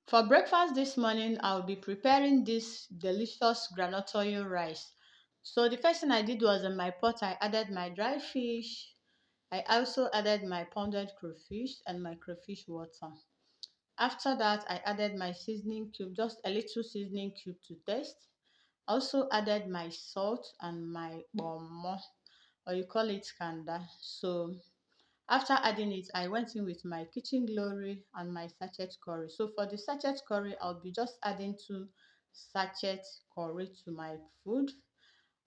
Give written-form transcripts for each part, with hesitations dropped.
For breakfast this morning, I'll be preparing this delicious groundnut oil rice. So the first thing I did was in my pot, I added my dry fish. I also added my pounded crayfish and my crayfish water. After that, I added my seasoning cube, just a little seasoning cube to taste. Also added my salt and my bomo, or you call it kanda. So after adding it, I went in with my kitchen glory and my sachet curry. So for the sachet curry, I'll be just adding 2 sachet curry to my food.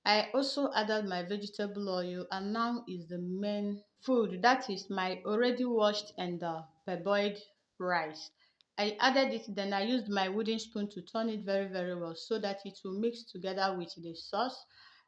I also added my vegetable oil, and now is the main food, that is my already washed and parboiled rice. I added it, then I used my wooden spoon to turn it very very well so that it will mix together with the sauce.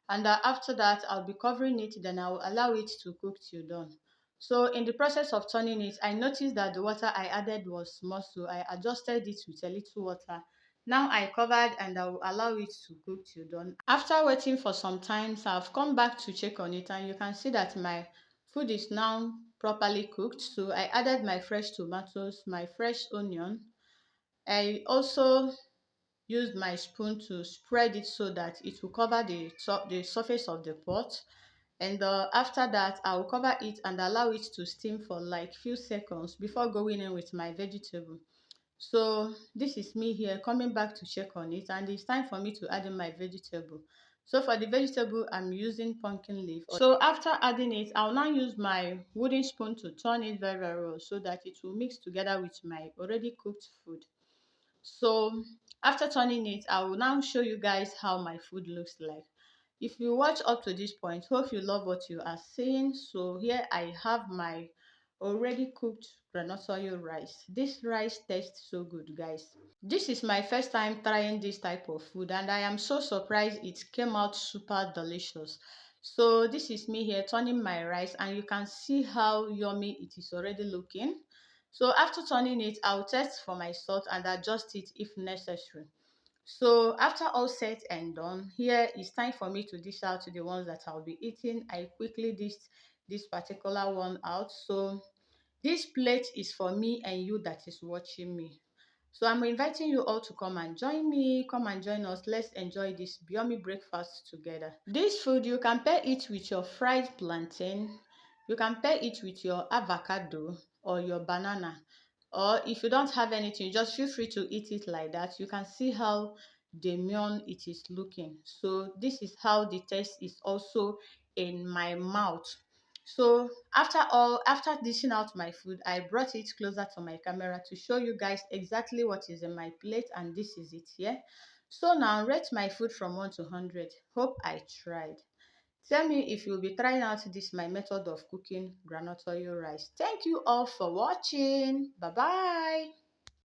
And after that, I'll be covering it, then I'll allow it to cook till done. So in the process of turning it, I noticed that the water I added was small, so I adjusted it with a little water. Now I covered and I will allow it to cook till done. After waiting for some time, so I've come back to check on it, and you can see that my food is now properly cooked. So I added my fresh tomatoes, my fresh onion. I also used my spoon to spread it so that it will cover the surface of the pot. And after that, I will cover it and allow it to steam for like few seconds before going in with my vegetable. So this is me here coming back to check on it, and it's time for me to add in my vegetable. So for the vegetable, I'm using pumpkin leaf. So after adding it, I'll now use my wooden spoon to turn it very very well so that it will mix together with my already cooked food. So after turning it, I will now show you guys how my food looks like. If you watch up to this point, hope you love what you are seeing. So here I have my already cooked groundnut oil rice. This rice tastes so good, guys. This is my first time trying this type of food, and I am so surprised it came out super delicious. So this is me here turning my rice, and you can see how yummy it is already looking. So after turning it, I'll test for my salt and adjust it if necessary. So after all said and done, here it's time for me to dish out to the ones that I'll be eating. I quickly dished this particular one out. So this plate is for me and you that is watching me. So I'm inviting you all to come and join me. Come and join us. Let's enjoy this yummy breakfast together. This food, you can pair it with your fried plantain. You can pair it with your avocado or your banana. Or if you don't have anything, just feel free to eat it like that. You can see how demure it is looking. So this is how the taste is also in my mouth. So after dishing out my food, I brought it closer to my camera to show you guys exactly what is in my plate, and this is it here. So now rate my food from 1 to 100. Hope I tried. Tell me if you'll be trying out this my method of cooking groundnut oil rice. Thank you all for watching. Bye bye.